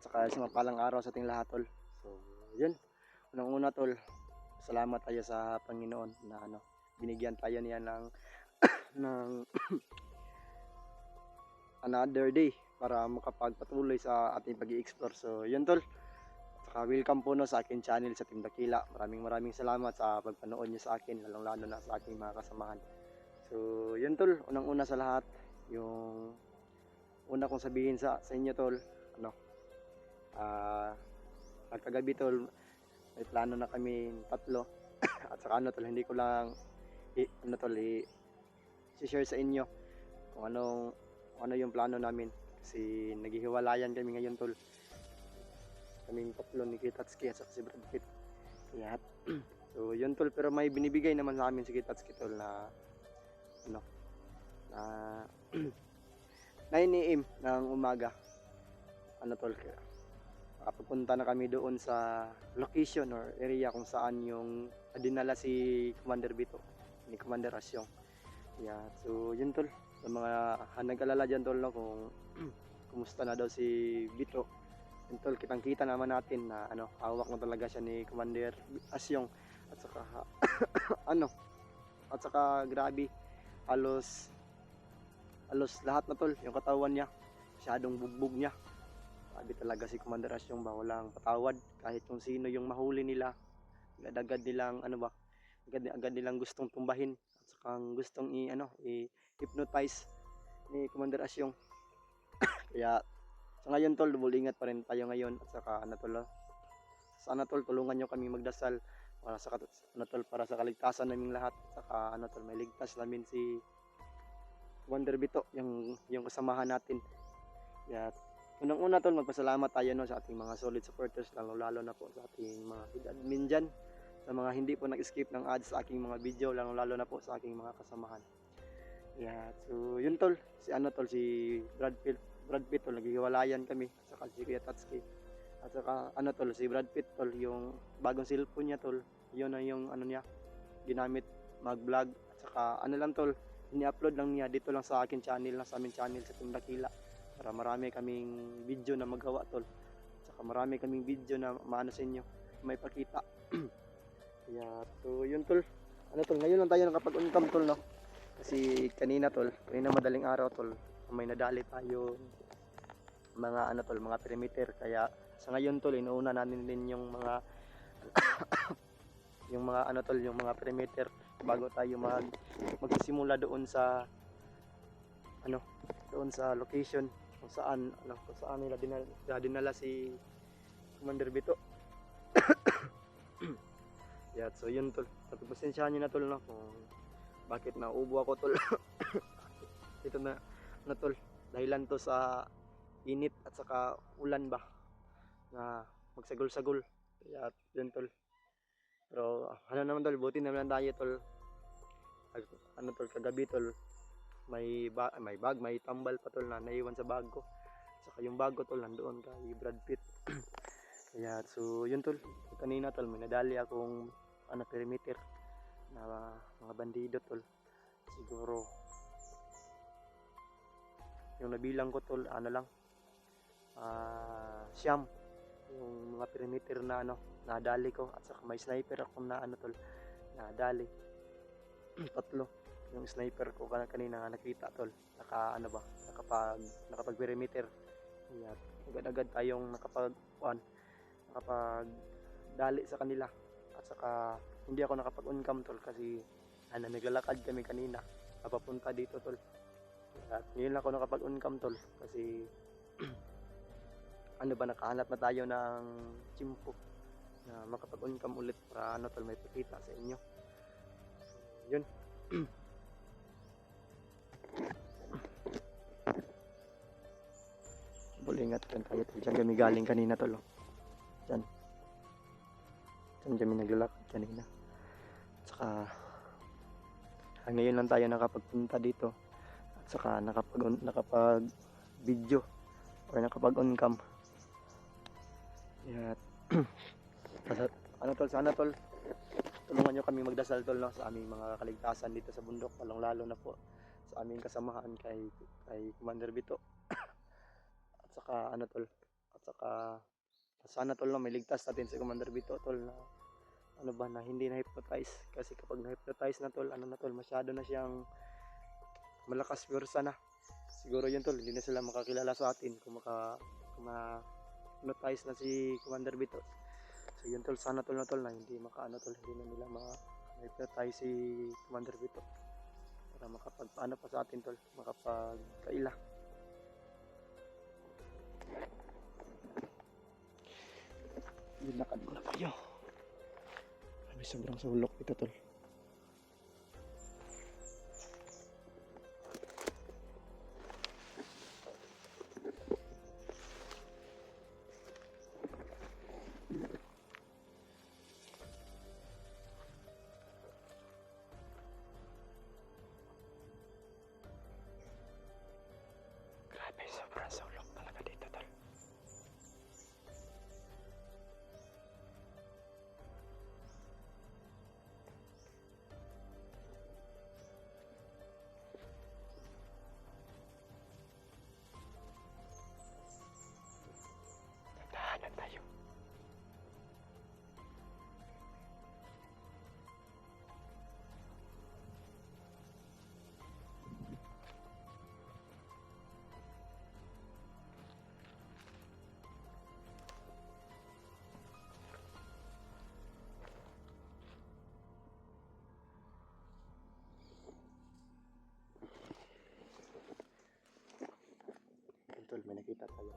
saka isang mapalang araw sa ating lahat tol. So yun, unang-una tol, salamat tayo sa Panginoon na binigyan tayo niya ng another day para makapagpatuloy sa ating pag-i-explore. So yun tol, saka welcome po sa akin channel sa Team Dakila. Maraming salamat sa pagpanood niyo sa akin, lalong-lalo na sa aking mga kasamahan. So yun tol, unang-una sa lahat, yung una kong sabihin sa inyo tol, kagabi tol, may plano na kami tatlo. At saka tol, hindi ko lang i-share sa inyo kung ano yung plano namin kasi naghihiwalayan kami ngayon tol, kaming tatlo ni Kitatsuki at saka si Brad Pitt. Kaya so yun tol, pero may binibigay naman sa amin si Kitatsuki tol na na 9 AM ng umaga tol, papunta na kami doon sa location or area kung saan yung dinala si Commander Bito ni Commander Asyong. Yeah, so yun tol, sa mga nag-alala dyan tol kung kumusta na daw si Bito, yun tol, kitang-kita naman natin na hawak na talaga siya ni Commander Asyong. At saka at saka grabe, halos lahat na tol, yung katawan niya masyadong bugbog niya. Sabi talaga si Commander Asyong ba, walang patawad kahit kung sino yung mahuli nila. Agad nilang agad nilang gustong tumbahin at saka gustong i-hypnotize ni Commander Asyong. Kaya sa ngayon tol, double ingat pa rin tayo ngayon. At saka tol, sana tol, tulungan nyo kami magdasal para sa tol, para sa kaligtasan naming lahat. At saka tol, may ligtas namin si Commander Bito, yung kasamahan natin. Kaya unang-una tol, magpasalamat tayo sa ating mga solid supporters, lalo na po sa ating mga admin dyan, sa mga hindi po nag-skip ng ads sa aking mga video, lalo na po sa aking mga kasamahan. Yeah, so yun tol, si Brad Pitt tol, naghiwalayan kami, at saka si Kitatsuki. At saka tol, si Brad Pitt tol, yung bagong cellphone niya tol, yun na yung niya ginamit mag-vlog. At saka lang tol, ini-upload lang niya dito lang sa akin channel, sa aming channel sa Team Dakila, para marami kaming video na magawa tol. Saka marami kaming video na maano sa inyo, may pakita. Kaya so yun tol, tol, ngayon lang tayo nakapag-income tol kasi kanina madaling araw tol, may nadali tayo mga tol, mga perimeter. Kaya sa ngayon tol, inuuna natin din yung mga yung mga tol, yung mga perimeter bago tayo magsisimula doon sa doon sa location kung saan nila dinala si Commander Bito. Yeah, so yun tol, pasensyahan nyo na tol kung bakit naubo ako tol. Ito na tol, dahilan to sa init at saka ulan ba na magsagol-sagol. Kaya yun tol, pero naman tol, buti naman tayo tol. Tol, kagabi tol, may tambal pa tol na naiwan sa bag ko. Saka yung bag ko tol, nandoon kay Brad Pitt. Kaya so yun tol, kanina tol, may nadali akong perimeter na mga bandido tol. Siguro yung nabilang ko tol, siyam yung mga perimeter na nadali ko. At saka may sniper akong tol, nadali. Tatlo yung sniper ko kanina nakita tol, nakapag perimeter. Kaya agad-agad tayong nakapag dali sa kanila. At saka hindi ako nakapag-on-cam tol kasi naglalakad kami kanina papunta dito tol. At ngayon lang ako nakapag-on-cam tol kasi nakahanap na tayo ng chimpo na makapag-on-cam ulit para tol, may pakita sa inyo. So, yun. Bulingat kan tayo tol, dyan kami galing kanina tol. Dyan kami naglalakad kanina. At saka ngayon lang tayo nakapagpunta dito. At saka nakapag video or nakapag on cam. Yeah. Tol, sana tol, tulungan nyo kami magdasal tol sa aming mga kaligtasan dito sa bundok, lalo na po sa aming kasamahan kay Commander Bito. At saka tol, at saka sana tol na may ligtas natin si Commander Bito tol na ano ba na hindi na hypnotize, kasi kapag na hypnotize na tol, ano na tol, masyado na siyang malakas pwersa na. Siguro yun tol, hindi na sila makakilala sa atin kung hypnotize na si Commander Bito. So yun tol, sana tol na hindi makaano tol, hindi na nila ma-hypnotize si Commander Bito para makapagpaano pa sa atin tol, makapagkaila. Yun, lakad muna kayo. May sobrang sulok ito tol. Grabe, sobrang sulok talaga dito tol. Tatahanan tayo. Tol, may nakita tayo.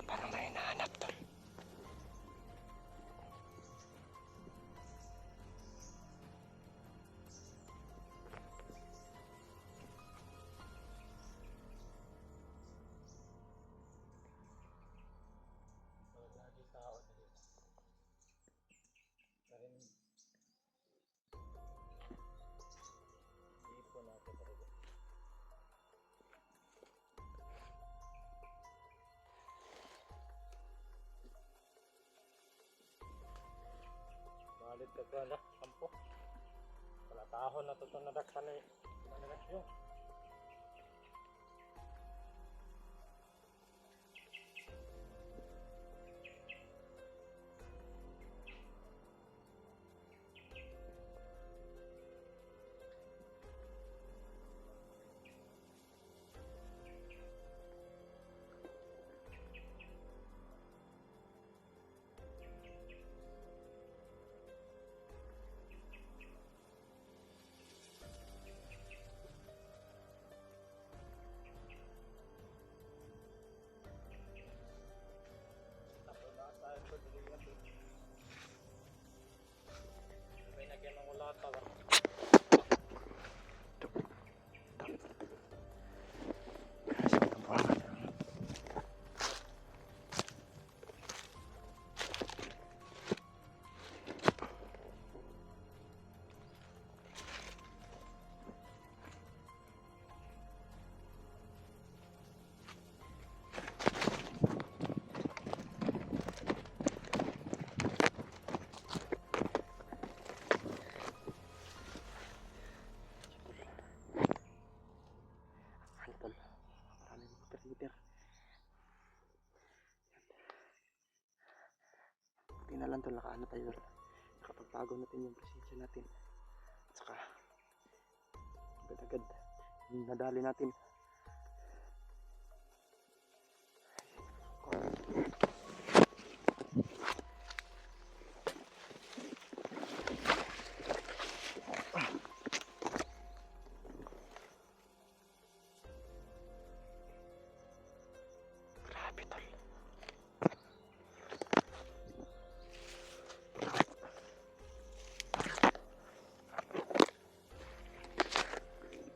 Parang may hinahanap tol. Lagi tao na dito. Karin ipo natin talaga. Malit ka ba na kampo? Palatahon na ito na dakpan ni manirasyon. perimeter. Buti na lang tol, nakaano tayo, nakapagtago natin yung presensya natin. At saka agad-agad nadali natin. Grabe tol.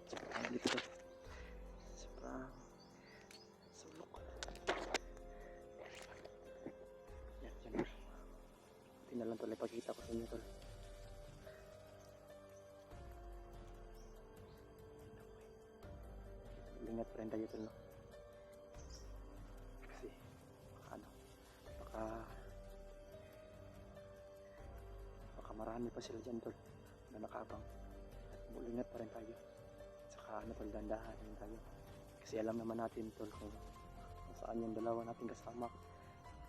Sobrang dito tol. Sobrang sulok. Yan, yan tol. Buti na lang tol, ipakita ko sa inyo tol. Ingat pa rin tayo tol, no? Kasi ano, baka marami pa sila dyan tol na nakabang. At ingat pa rin tayo. Saka ano tol, dandahan rin tayo. Kasi alam naman natin tol kung saan yung dalawa natin kasama.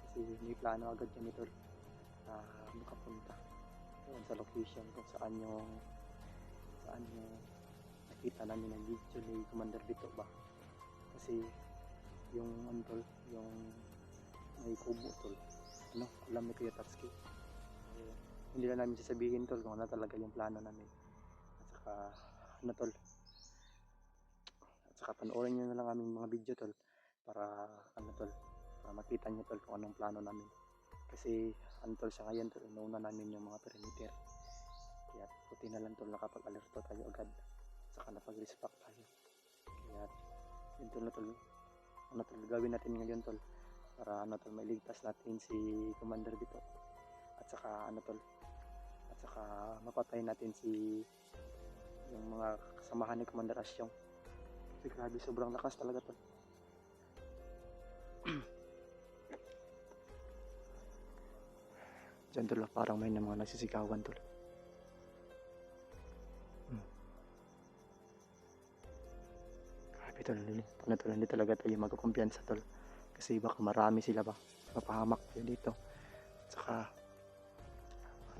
Kasi may plano agad yan tol na makapunta doon sa location kung saan yung nakita namin ang video ni Commander Bito ba. Kasi yung antol, yung may kubo tol, ano, alam ni Kuya Tatsuki. Hindi na namin sasabihin tol kung ano talaga yung plano namin. At saka ano tol, at saka panoorin nyo na lang aming mga video tol para ano tol, para makita nyo tol kung anong plano namin. Kasi ano tol, sa ngayon tol, inuuna namin yung mga perimeter. Kaya puti na lang tol, nakapag-alerto tayo agad. Saka napag-respect tayo. Kaya yun tol na tol, ano tol, gawin natin ngayon tol para ano tol, mailigtas natin si Commander Bito. At saka ano tol, at saka mapatay natin si yung mga kasamahan ni Commander Asyong. Kasi grabe, sobrang lakas talaga tol. Diyan tol, parang may mga nagsisigawan tol. Grabe tol, hindi talaga tayo magkukumpiyansa tol. Kasi baka marami sila ba, mapahamak tayo dito. Saka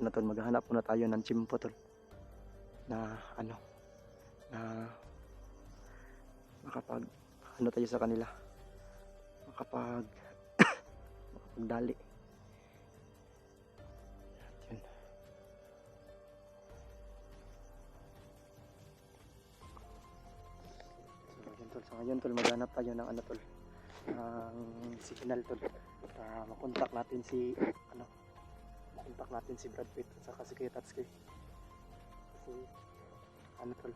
ano tol, maghahanap muna tayo ng chimpo tol na ano, na makapag ano tayo sa kanila, makapagdali. Yan. So ngayon tol, maghanap tayo ng ano tol, ng signal tol, para makontak natin si ano, makontak natin si Brad Pitt at saka si Kuya Tatsuki. Kasi ano tol,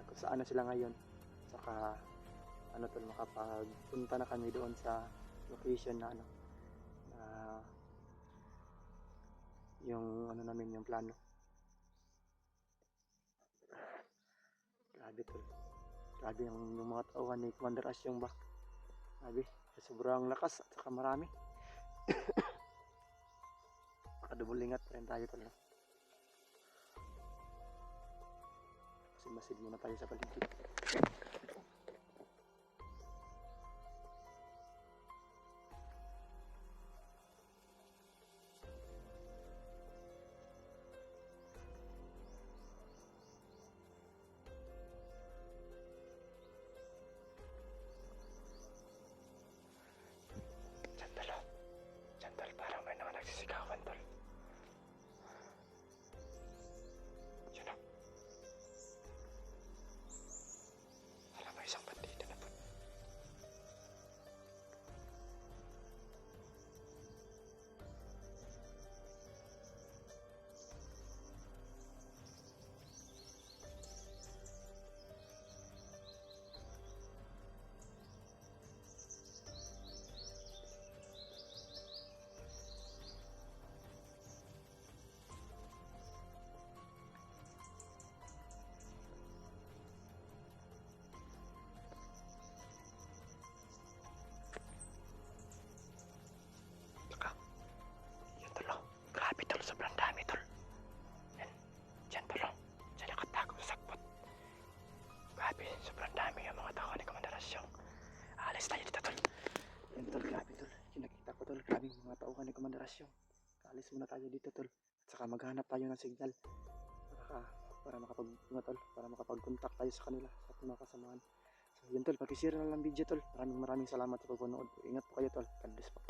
kung saan na sila ngayon, saka ano tol, makapagpunta na kami doon sa location na ano, na yung ano namin, yung plano. Grabe tol, grabe yung mga tauhan ni Commander Asyong ba. Grabe, sobrang lakas at saka marami. Nakadubol ingat pa rin tayo tol, no? Kasi masid muna tayo sa paligid. Tol, parang may mga nagsisigawan tol. Yun o. katawan ni Commander Asyong. Kaalis muna tayo dito tol. At saka maghanap tayo ng signal para makapag-contact tayo sa kanila sa ating mga kasamahan. So yun tol, pakishare na lang video tol. Maraming salamat sa pagpanood. Ingat po kayo tol. God bless po.